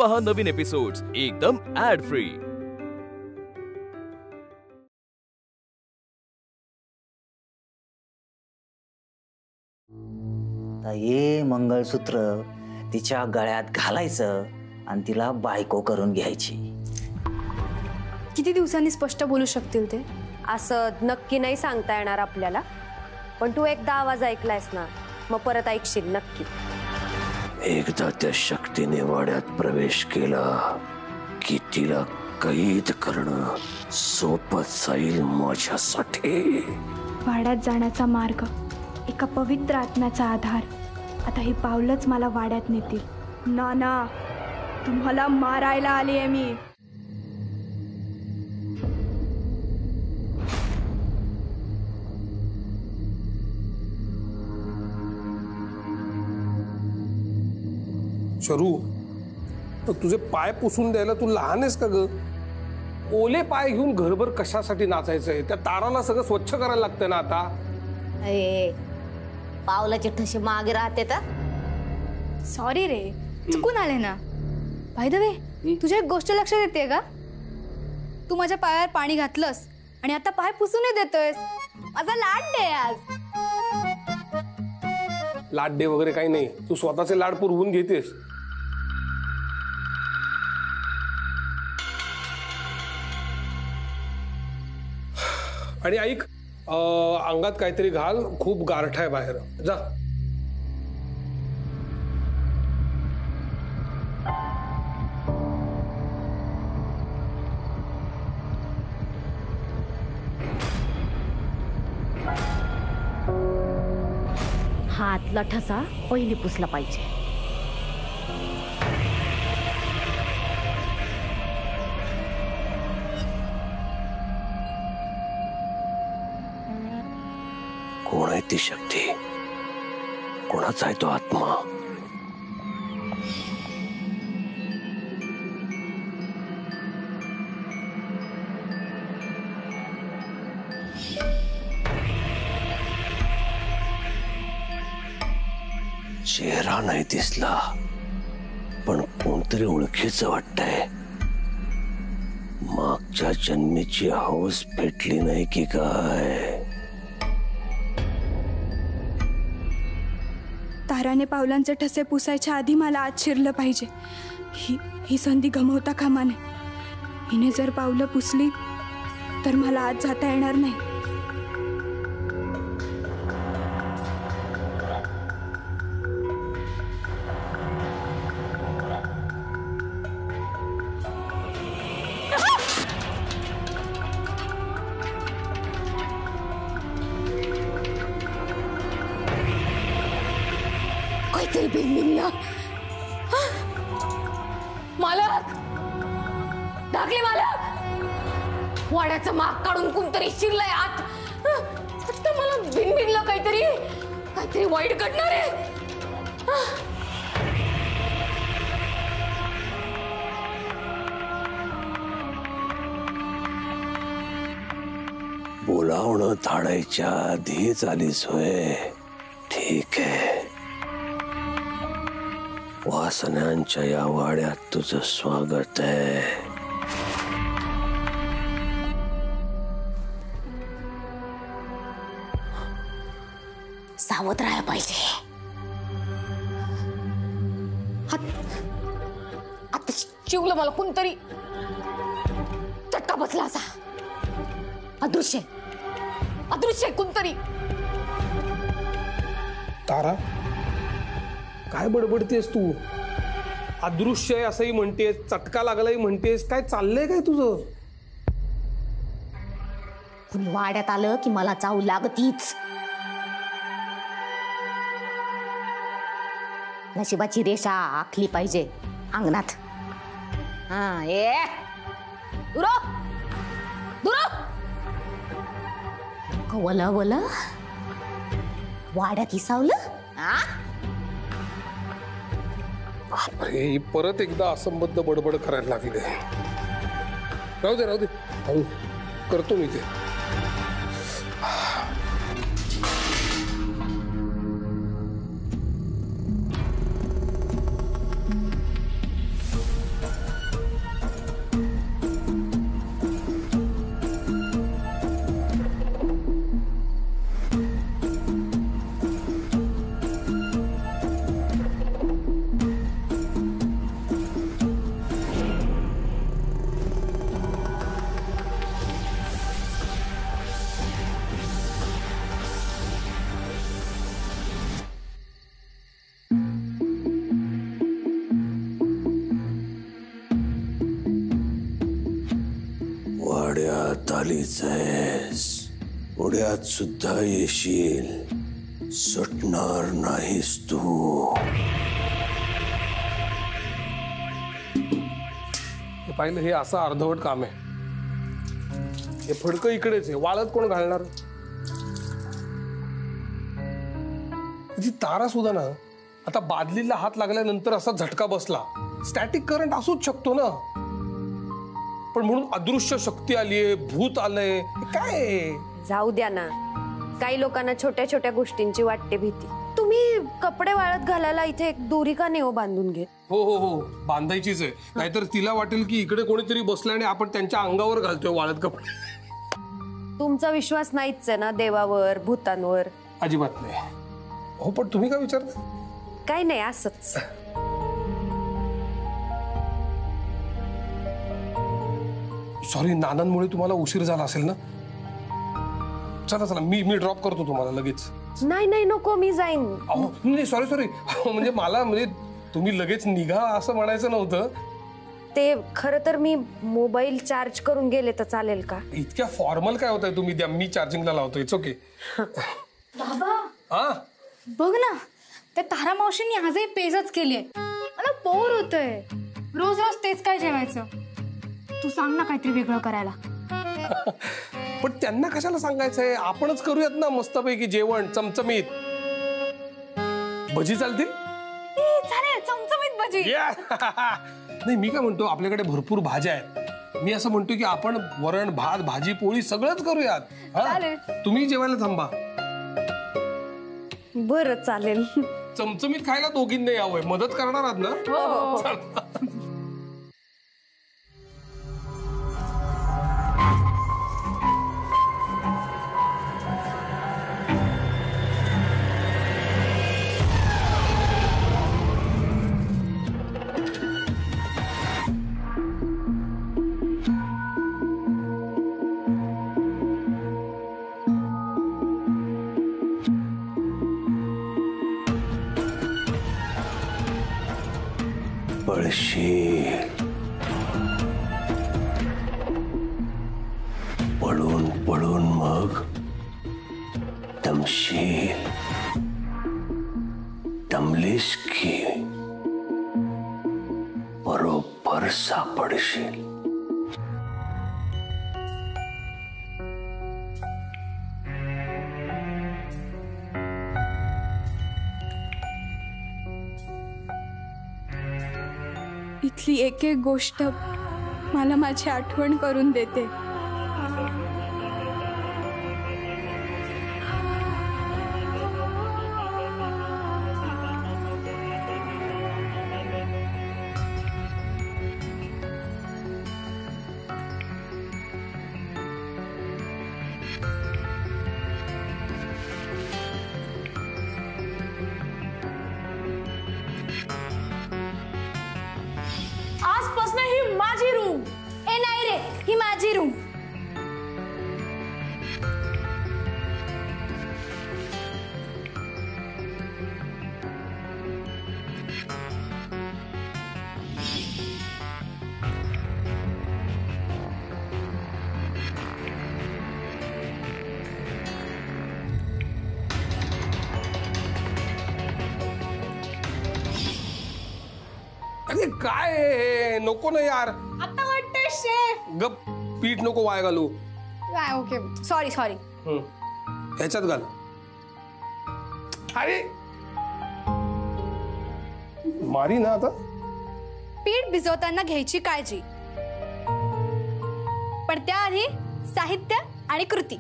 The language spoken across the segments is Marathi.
पहा नवीन एपिसोड्स एकदम ऍड फ्री। हे मंगळसूत्र तिच्या गळ्यात घालायचं आणि तिला बायको करून घ्यायची। किती दिवसांनी स्पष्ट बोलू शकतील ते? असं नक्की नाही सांगता येणार आपल्याला, पण तू एकदा आवाज ऐकलायस ना, मग परत ऐकशील नक्की। एकदा त्या शक्तीने वाड्यात प्रवेश केला की तिला कैद करणं सोपं जाईल माझ्यासाठी। वाड्यात जाण्याचा मार्ग, एका पवित्र आत्म्याचा आधार। आता ही पावलंच मला वाड्यात नेतील। नाना, तुम्हाला मारायला आली आहे मी। शरू, तुझे पाय पुसून द्यायला तू लहान आहेस का ग? ओले पाय घेऊन घरभर कशासाठी नाचायचंय? त्या ताराला सगळं स्वच्छ करायला लागतंय ना आता। पावलाचे ठसे मागे राहते तर सॉरी रे, चुकून आले ना। बाय द वे, तुझ्या एक गोष्ट लक्षात येते का? तू माझ्या पायावर पाणी घातलंस आणि आता पाय पुसून देतोयस। माझा लाड डे आज। लाड डे वगैरे काही नाही, तू स्वतःचे लाड पुरवून घेतेस। आणि ऐक, अंगात काहीतरी घाल, खूप गारठा आहे बाहेर, जा। हातला ठसा पहिले पुसला पाहिजे। कोण आहे ती शक्ती? कोणाचा आहे तो आत्मा? चेहरा नाही दिसला, पण कोणतरी ओळखीचं वाटतंय। मागच्या जन्मीची हौस पेटली नाही की काय? ताराने पावलांचे ठसे पुसायच्या आधी मला आत शिरलं पाहिजे। ही संधी गमावता कामा नये। हिने जर पावलं पुसली तर मला आत जाता येणार नाही। काहीतरी बिनबिनला। मालक, डाकले मालक, वाड्याचा माग काढून कोणतरी शिरलंय आत। आता मला बिनबिनला काहीतरी वाईट घडणार आहे। बोलावणं धाडायच्या आधीच आलीस होय? ठीक आहे, वासनांच्या या वाड्यात तुझं स्वागत आहे। सावध राहायला पाहिजे। आता शिवलं मला कोणतरी, चटका बसला असा। अदृश्य कोणतरी। तारा, काय बडबडतेस तू? अदृश्य आहे असंही म्हणतेस, चटका लागलाही म्हणतेस, काय चाललंय काय तुझं? कुणी वाड्यात आलं की मला चावू लागतीच। नशिबाची रेषा आखली पाहिजे अंगणात। वला वला वाड्यात हिसावलं। अरे, परत एकदा असंबद्ध बडबड करायला लागले। राहू दे, करतो मी ते। वाड्यात आलीच आहेस, उड्यात सुद्धा येशील, सुटणार नाहीस तू. पाहिलं, हे असं अर्धवट काम आहे. हे फडकं इकडेच आहे, वाळत कोण घालणार? ती तारा सुद्धा ना, आता बादलीला हात लागल्यानंतर असा झटका बसला, स्टॅटिक करंट असूच शकतो ना. पण म्हणून अदृश्य शक्ती आलीये, भूत आलंय, काय आहे? जाऊ द्या ना, काही लोकांना छोट्या छोट्या गोष्टींची वाटते भीती. तुम्ही कपडे वाळत घालायला इथे एक दोरी का नाही हो बांधून घेत? हो हो हो, बांधायचीच आहे. नाहीतर तिला वाटेल की इकडे कोणीतरी बसलं आणि आपण त्यांच्या अंगावर घालतोय वाळत कपडे. तुमचा विश्वास नाहीच आहे ना देवावर, भूतांवर? अजिबात नाही. हो, पण तुम्ही काय विचारता? काही नाही, असंच. सॉरी, नानांमुळे तुम्हाला उशीर झाला असेल ना. चला चला, मी ड्रॉप करतो तुम्हाला लगेच. नाही नाही, नको, मी जाईन. अहो नाही, सॉरी म्हणजे मला म्हणजे तुम्ही लगेच निघा असं म्हणायचं नव्हतं. ते खरं तर मी मोबाईल चार्ज करून गेले तर चालेल का? इतक्या फॉर्मल काय होतंय तुम्ही? द्या, मी चार्जिंगला लावतो. It's okay. बाबा, हा, बघ ना, त्या तारा मावशींनी आजही पेजच केलीये. मला बोर होतंय. रोज रोज तेच काय जेवायचं? तू सांग ना काहीतरी वेगळं करायला. पण त्यांना कशाला सांगायचंय? आपणच करूयात ना मस्तपैकी जेवण, चमचमीत. भजी चालतील? चालेल, चमचमीत भजी. नाही, मी काय म्हणतो, आपल्याकडे भरपूर भाज्या आहेत. मी असं म्हणतो की आपण वरण भात भाजी पोळी सगळंच करूयात. चालेल. तुम्ही जेवायला थांबा. बरं, चालेल. चमचमीत खायला दोघींना यावंय. मदत करणार आहात ना? हो. पळशील, पळून पळून मग दमशील. दमलीस की बरोबर सापडशील. इथली एक एक गोष्ट मला माझी आठवण करून देते. आजपासून ही माझी रूम. ए नाही रे, ही माझी रूम. अरे काय आहे? नको ना यार. आता वाटतंय शेफ. गप, पीठ नको वाया घालू. Okay, sorry. ह्याच्यात घाल. अरे मारी ना आता. पीठ भिजवताना घ्यायची काळजी, पण त्याआधी साहित्य आणि कृती.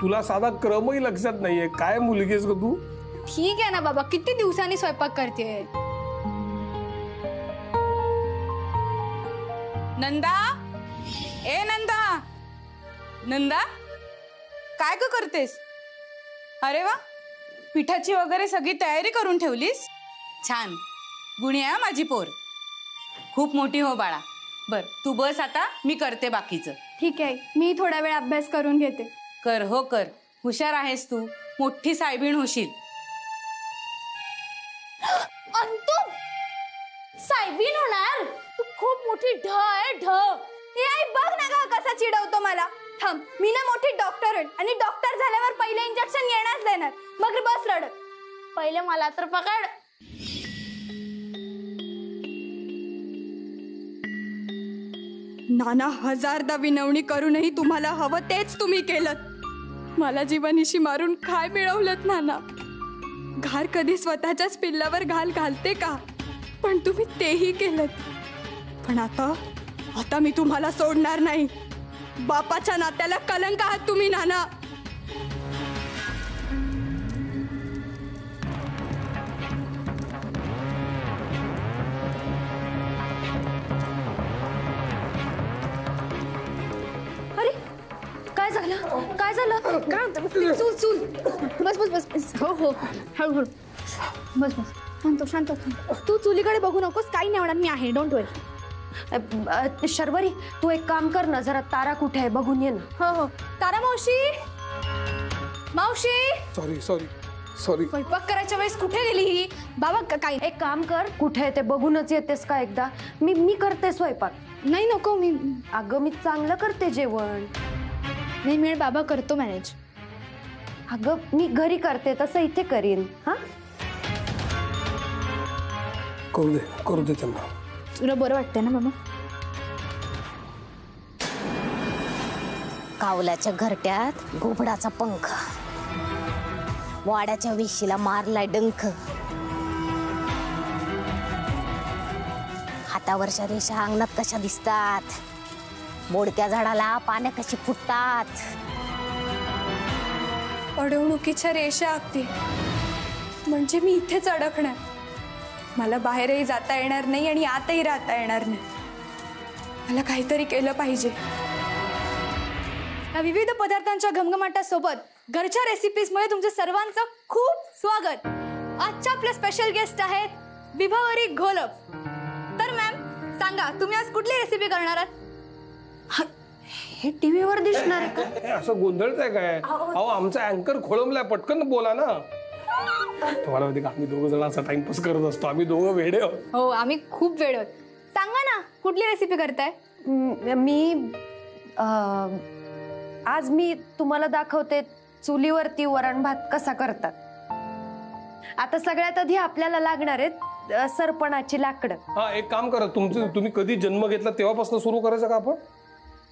तुला साधा क्रमही लक्षात नाहीये. काय मुलगीस ग तू? ठीक आहे ना बाबा, किती दिवसांनी स्वयंपाक करतेय. नंदा, ए नंदा, नंदा, काय ग करतेस? अरे वा, पिठाची वगैरे सगळी तयारी करून ठेवलीस. छान, गुणी आहे माझी पोर. खूप मोठी हो बाळा. बर, तू बस आता, मी करते बाकीचं. ठीक आहे, मी थोडा वेळ अभ्यास करून घेते. कर, हो कर. हुशार आहेस तू, मोठी सायबीण होशील. अंतु सायबीन होणार? तू खूप मोठी ढ आहे, ढ. हे आई बघ ना ग, कसा कसा चिडवतो मला. थांब, मी ना मोठी डॉक्टर होईल आणि डॉक्टर झाल्यावर पहिले इंजेक्शन येणार देणार, मग बस रडत. पहिले मला तर पकड. नाना हजारदा विनवणी करूनही तुम्हाला हवं तेच तुम्ही केलं. मला जीवानीशी मारून काय मिळवलं नाना. घार कधी स्वतःच्याच पिल्लावर घालते का, पण तुम्ही तेही केलं. पण आता मी तुम्हाला सोडणार नाही. बापाच्या नात्याला कलंक आहात तुम्ही नाना. काय झालं काय झालं काय चूल चूल. बस बस बस बस. हो हो, हळूहळू बस बस. शांत शांत. तू चुलीकडे बघू नकोस, काही नाही होणार, मी आहे, डोंट वरी. शर्वरी, तू एक काम कर ना, जरा तारा कुठे आहे बघून ये ना. हो हो. तारा मावशी, मावशी. Sorry sorry sorry. स्वयंपाक करायच्या वेळेस कुठे गेली ही? बाबा काय. एक काम कर, कुठे आहे ते बघूनच येतेस का एकदा. मी करते स्वयंपाक. नाही नको, मी. अगं मी चांगलं करते जेवण. नाही मिळेल, बाबा करतो मॅनेज. अगं मी घरी करते तसं इथे करीन. हा, करू दे त्यांना. तुला बरं वाटतंय ना बाबा? कावल्याच्या घरट्यात घोबडाचा पंख, वाड्याच्या विशीला मारलाय डंख, हातावरच्या रेषा अंगणात कशा दिसतात, मोडक्या झाडाला पानं कशी फुटतात. अडवणुकीच्या रेषा आखते म्हणजे मी इथेच अडकणार. मला बाहेरही जाता येणार नाही आणि आतही राहता येणार नाही. मला काहीतरी केलं पाहिजे. या विविध पदार्थांच्या घमघमाटासोबत घरच्या रेसिपीजमुळे तुमच्या सर्वांचं खूप स्वागत. आजच्या आपल्या स्पेशल गेस्ट आहेत विभावरी घोलप. तर मॅम सांगा, तुम्ही आज कुठली रेसिपी करणार आहात? हे टीव्हीवर दिसणार आहे का? असं गोंधळतंय काय? अहो आमचा अँकर खोळंबलाय, पटकन बोला ना. तुम्हाला माहिती का, आम्ही दोघं जण असा टाइमपास करत असतो. आम्ही दोघं वेडे आहोत. हो, आम्ही खूप वेळ आहोत. सांगा ना, कुठली रेसिपी करताय? आज मी तुम्हाला दाखवते चुलीवरती वरण भात कसा करतात. आता सगळ्यात आधी आपल्याला लागणार आहेत सरपणाची लाकडं. हा, एक काम करा, तुम्ही कधी जन्म घेतला तेव्हापासून सुरू करायचं का आपण?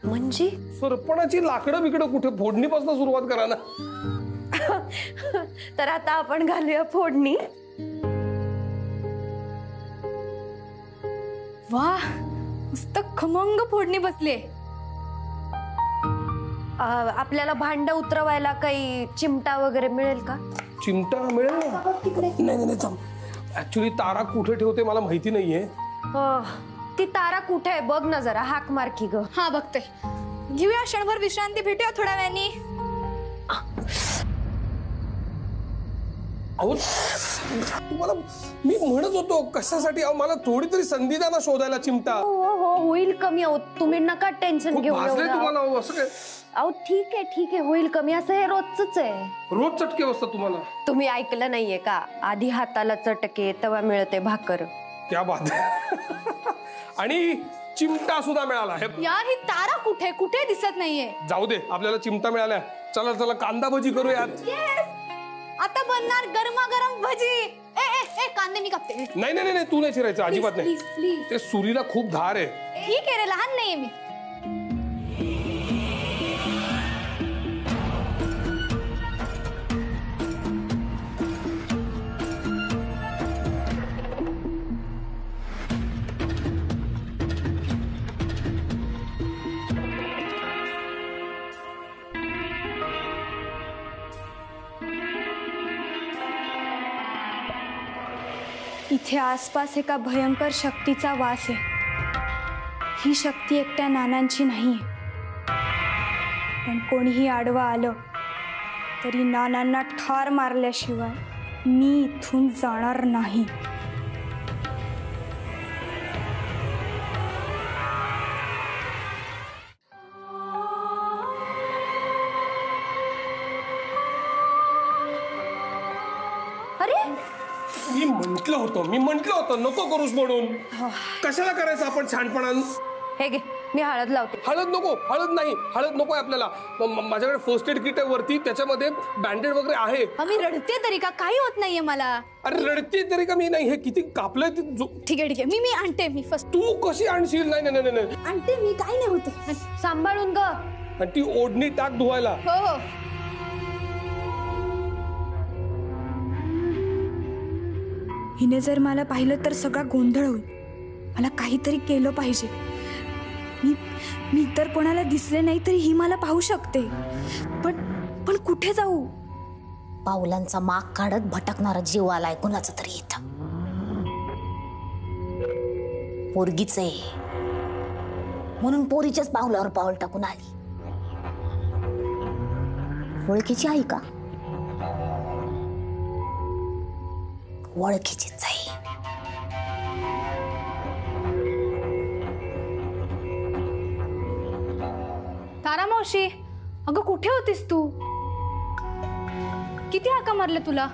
म्हणजे सरपणाची लाकडं बिकडं कुठे, फोडणीपासून सुरुवात करा ना. तर आता आपण घालूया फोडणी. वा, मस्त खमंग फोडणी बसली. आपल्याला भांड उतरवायला काही चिमटा वगैरे मिळेल का? चिमटा मिळेल ना? नाही थांब, ऍक्च्युली तारा कुठे ठेवते मला माहिती नाहीये. ती तारा कुठे आहे बघ ना जरा, हाक मार की ग. हा, बघते. घेऊया क्षणभर विश्रांती, भेटूया थोड्या वेळाने. अहो तुम्हाला मी म्हणत होतो कशासाठी, मला थोडी तरी संधी द्या ना शोधायला चिमटा. हो होईल कमी. अहो तुम्ही नका टेन्शन घेऊ. तुम्हाला असं काय? अहो ठीक आहे होईल कमी. असं हे रोजच आहे. रोज चटके बसतात तुम्हाला. तुम्ही ऐकलं नाहीये का, आधी हाताला चटके तेव्हा मिळते भाकर. क्या बात आहे. आणि चिमटा सुद्धा मिळाला. यार, ही तारा कुठे दिसत नाहीये. जाऊ दे, आपल्याला चिमटा मिळाला. चला कांदा भजी करूया. आता बनणार गरमागरम भजी. ए कांदे मी कापते. नाही तू नाही चिरायचं, अजिबात नाही. ते सुरीला खूप धार आहे. ठीक आहे रे, लहान नाहीये मी. इथे आसपास एका भयंकर शक्तीचा वास आहे. ही शक्ती एकट्या नानांची नाही, पण कोणीही आडवा आलं तरी नानांना ठार मारल्याशिवाय मी इथून जाणार नाही. मी म्हंटल होतं नको करूस म्हणून. कशाला करायचं आपण छानपणा. हे घे, मी हळद लावते. हळद नको, हळद नाही, हळद नको आहे आपल्याला. माझ्याकडे फर्स्ट एड किट आहे वरती, त्याच्यामध्ये बँडेड वगैरे आहे. मी रडते तरी का? काही होत नाहीये मला. अरे रडते तरी का? मी नाही, हे किती कापलंय. ठीक आहे मी आणते. मी फर्स्ट. तू कशी आणशील? नाही नाही नाही नाही आणते मी, काही नाही होते. सांभाळून ग. आणि ती ओढणी टाक धुवायला. हो. हिने जर मला पाहिलं तर सगळा गोंधळ होईल. मला काहीतरी केलं पाहिजे. मी तर कोणाला दिसले नाही तरी ही मला पाहू शकते. पण कुठे जाऊ? पावलांचा माग काढत भटकणारा जीव आलाय कुणाचा तरी इथं. पोरगीच आहे म्हणून पोरीच्याच पावलावर पाऊल टाकून आली. ओळखीची आई का? ओळखीचीच आहे. तारा मावशी, अगं कुठे होतीस तू? किती हाका मारले तुला?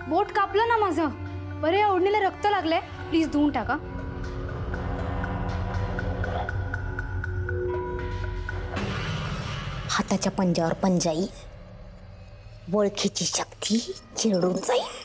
बोट कापलं ना माझं. बरे या ओढणीला रक्त लागले, प्लीज धुवून टाका. हाताच्या पंजावर पंजाई, ओळखीची शक्ती चिरडून जाईल.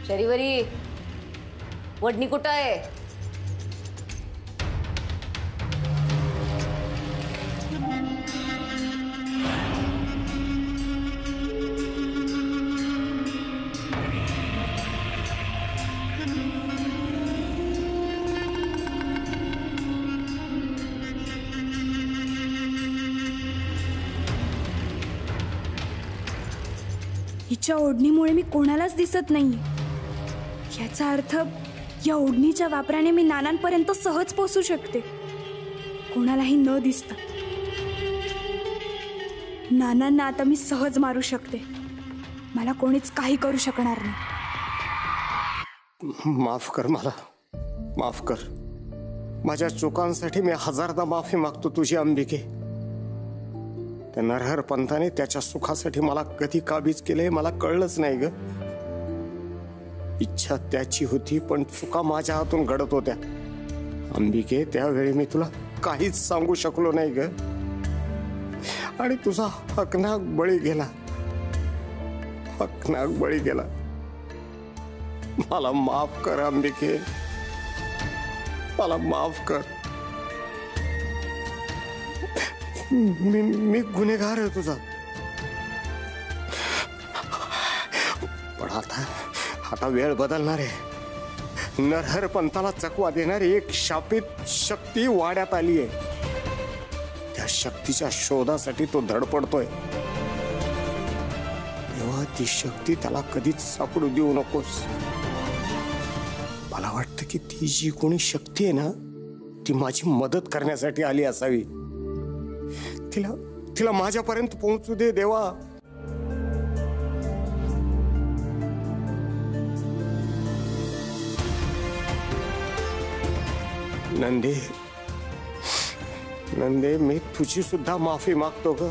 शरीवरी वडणी कुठं आहे? हिच्या ओढणीमुळे मी कोणालाच दिसत नाही. याचा अर्थ या ओढणीच्या वापराने मी नानांपर्यंत सहज पोहोचू शकते, कोणालाही न दिसता. नानांना आता मी सहज मारू शकते. मला कोणीच काही करू शकणार नाही. माफ कर मला, माफ कर. माझ्या चुकांसाठी मी हजारदा माफी मागतो तुझी अंबिके. त्या नरहर पंथाने त्याच्या सुखासाठी मला कधी काबीज केले मला कळलंच नाही ग. इच्छा त्याची होती पण चुका माझ्या हातून घडत होत्या. अंबिके, त्यावेळी मी तुला काहीच सांगू शकलो नाही ग आणि तुझा हकनाक बळी गेला, हकनाक बळी गेला. मला माफ कर अंबिके, मला माफ कर. मी गुन्हेगार आहे तुझा. पण आता वेळ बदलणार आहे. नरहर पंथाला चकवा देणारी एक शापित शक्ती वाड्यात आली आहे. त्या शक्तीच्या शोधासाठी तो धडपडतोय. तेव्हा ती शक्ती त्याला कधीच सापडू देऊ नकोस. मला वाटतं की ती जी कोणी शक्ती आहे ना, ती माझी मदत करण्यासाठी आली असावी. तिला माझ्यापर्यंत पोहोचू दे देवा. नंदे, नंदे, मी तुझी सुद्धा माफी मागतो ग.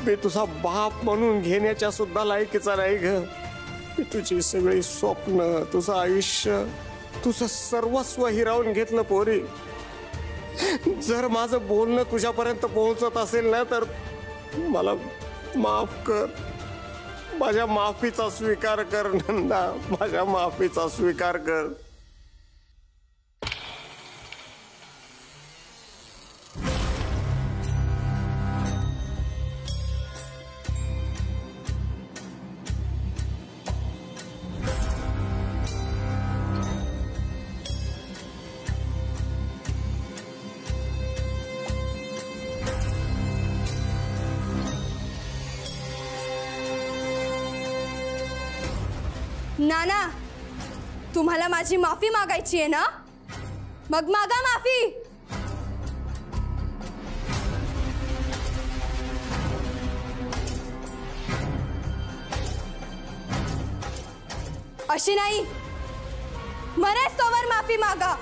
मी तुझा बाप म्हणून घेण्याच्या सुद्धा लायकीचा नाही ग. मी तुझी सगळी स्वप्न, तुझं आयुष्य, तुझं सर्वस्व हिरावून घेतलं पोरी. जर माझं बोलणं तुझ्यापर्यंत पोहोचत असेल ना तर मला माफ कर. माझ्या माफीचा स्वीकार कर नंदा, माझ्या माफीचा स्वीकार कर. नाना, तुम्हाला माझी माफी मागायची आहे ना? मग मागा माफी. अशी नाही, मरेस तोवर माफी मागा.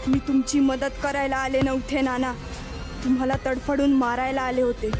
मी तुमची मदत करायला आले नव्हते नाना, तुम्हाला तडफडून मारायला आले होते.